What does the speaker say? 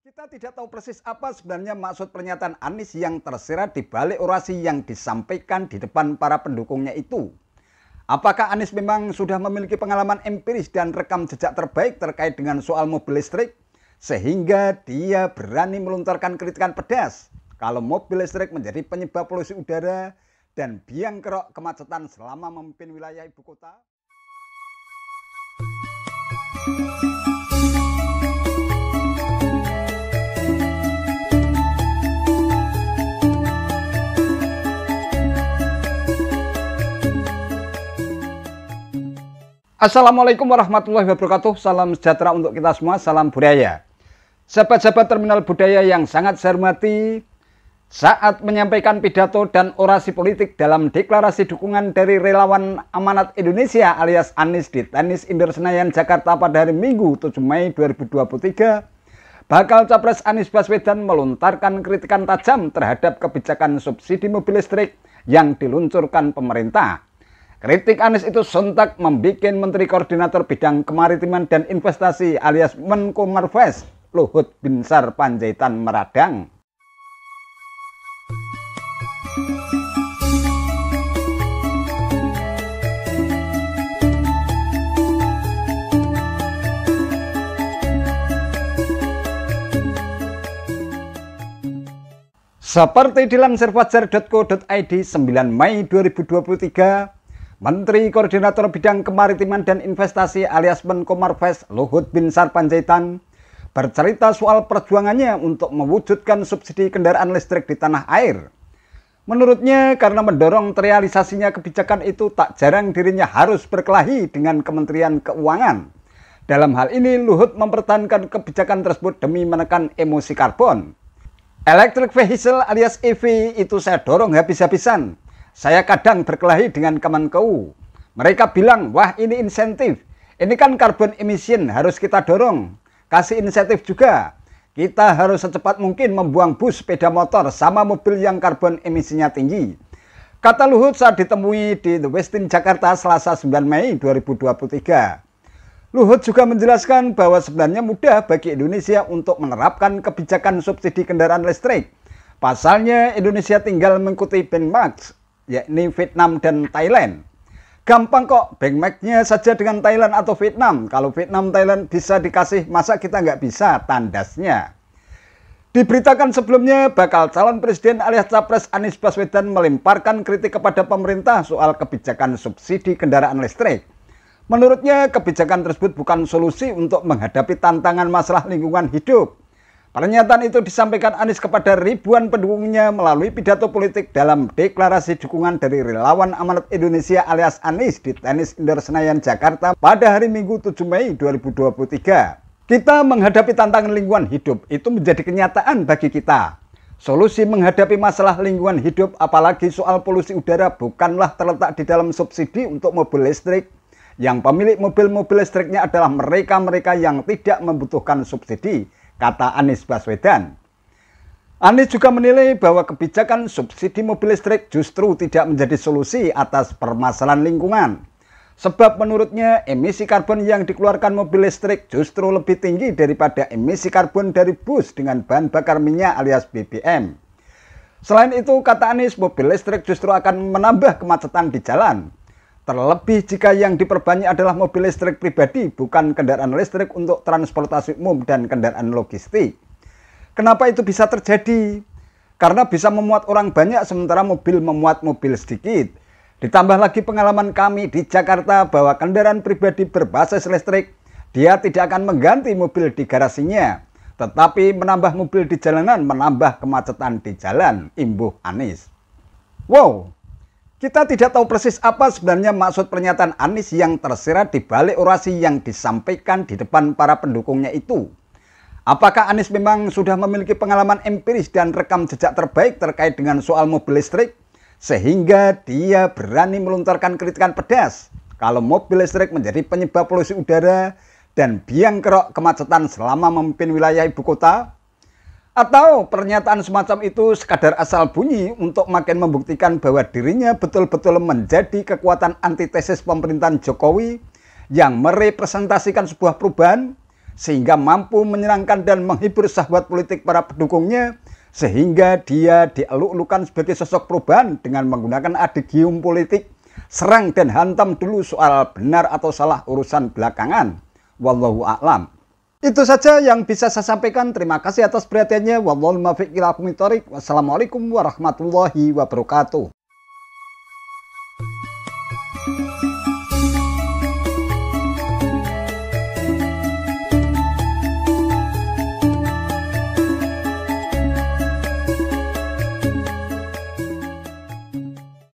Kita tidak tahu persis apa sebenarnya maksud pernyataan Anies yang tersirat di balik orasi yang disampaikan di depan para pendukungnya itu. Apakah Anies memang sudah memiliki pengalaman empiris dan rekam jejak terbaik terkait dengan soal mobil listrik, sehingga dia berani melontarkan kritikan pedas kalau mobil listrik menjadi penyebab polusi udara dan biang kerok kemacetan selama memimpin wilayah ibu kota? Assalamualaikum warahmatullahi wabarakatuh. Salam sejahtera untuk kita semua, salam budaya. Sahabat-sahabat Terminal Budaya yang sangat saya hormati, saat menyampaikan pidato dan orasi politik dalam deklarasi dukungan dari relawan Amanat Indonesia alias Anies di Tenis Indoor Senayan, Jakarta pada hari Minggu 7 Mei 2023, bakal Capres Anies Baswedan melontarkan kritikan tajam terhadap kebijakan subsidi mobil listrik yang diluncurkan pemerintah. Kritik Anies itu sontak membuat Menteri Koordinator Bidang Kemaritiman dan Investasi alias Menko Marves, Luhut Binsar Panjaitan meradang. Seperti dilansir fajar.co.id 9 Mei 2023, Menteri Koordinator Bidang Kemaritiman dan Investasi alias Menko Marves Luhut Binsar Panjaitan bercerita soal perjuangannya untuk mewujudkan subsidi kendaraan listrik di tanah air. Menurutnya, karena mendorong terrealisasinya kebijakan itu, tak jarang dirinya harus berkelahi dengan Kementerian Keuangan. Dalam hal ini, Luhut mempertahankan kebijakan tersebut demi menekan emosi karbon. Electric vehicle alias EV itu saya dorong habis-habisan. Saya kadang berkelahi dengan Kemenkeu. Mereka bilang, wah ini insentif. Ini kan carbon emission, harus kita dorong. Kasih insentif juga. Kita harus secepat mungkin membuang bus, sepeda motor, sama mobil yang karbon emisinya tinggi. Kata Luhut saat ditemui di The Westin Jakarta Selasa 9 Mei 2023. Luhut juga menjelaskan bahwa sebenarnya mudah bagi Indonesia untuk menerapkan kebijakan subsidi kendaraan listrik. Pasalnya Indonesia tinggal mengikuti benchmark, yakni Vietnam dan Thailand. Gampang kok, benchmarknya saja dengan Thailand atau Vietnam. Kalau Vietnam, Thailand bisa dikasih, masa kita nggak bisa, tandasnya. Diberitakan sebelumnya, bakal calon presiden alias Capres Anies Baswedan melemparkan kritik kepada pemerintah soal kebijakan subsidi kendaraan listrik. Menurutnya, kebijakan tersebut bukan solusi untuk menghadapi tantangan masalah lingkungan hidup. Pernyataan itu disampaikan Anies kepada ribuan pendukungnya melalui pidato politik dalam deklarasi dukungan dari relawan Amanat Indonesia alias Anies di Tenis Indoor Senayan, Jakarta pada hari Minggu 7 Mei 2023. Kita menghadapi tantangan lingkungan hidup itu menjadi kenyataan bagi kita. Solusi menghadapi masalah lingkungan hidup apalagi soal polusi udara bukanlah terletak di dalam subsidi untuk mobil listrik. Yang pemilik mobil-mobil listriknya adalah mereka-mereka yang tidak membutuhkan subsidi, kata Anies Baswedan. Anies juga menilai bahwa kebijakan subsidi mobil listrik justru tidak menjadi solusi atas permasalahan lingkungan. Sebab menurutnya emisi karbon yang dikeluarkan mobil listrik justru lebih tinggi daripada emisi karbon dari bus dengan bahan bakar minyak alias BBM. Selain itu, kata Anies, mobil listrik justru akan menambah kemacetan di jalan. Terlebih jika yang diperbanyak adalah mobil listrik pribadi, bukan kendaraan listrik untuk transportasi umum dan kendaraan logistik. Kenapa itu bisa terjadi? Karena bisa memuat orang banyak sementara mobil memuat mobil sedikit. Ditambah lagi pengalaman kami di Jakarta bahwa kendaraan pribadi berbasis listrik, dia tidak akan mengganti mobil di garasinya, tetapi menambah mobil di jalanan menambah kemacetan di jalan, imbuh Anies. Wow! Kita tidak tahu persis apa sebenarnya maksud pernyataan Anies yang tersirat di balik orasi yang disampaikan di depan para pendukungnya itu. Apakah Anies memang sudah memiliki pengalaman empiris dan rekam jejak terbaik terkait dengan soal mobil listrik, sehingga dia berani melontarkan kritikan pedas kalau mobil listrik menjadi penyebab polusi udara dan biang kerok kemacetan selama memimpin wilayah ibu kota? Atau pernyataan semacam itu sekadar asal bunyi untuk makin membuktikan bahwa dirinya betul-betul menjadi kekuatan antitesis pemerintahan Jokowi yang merepresentasikan sebuah perubahan sehingga mampu menyenangkan dan menghibur syahwat politik para pendukungnya, sehingga dia dieluk-elukan sebagai sosok perubahan dengan menggunakan adigium politik, serang dan hantam dulu soal benar atau salah urusan belakangan. Wallahu a'lam. Itu saja yang bisa saya sampaikan. Terima kasih atas perhatiannya. Wallahul muwaffiq ila aqwamit thoriq. Wassalamualaikum warahmatullahi wabarakatuh.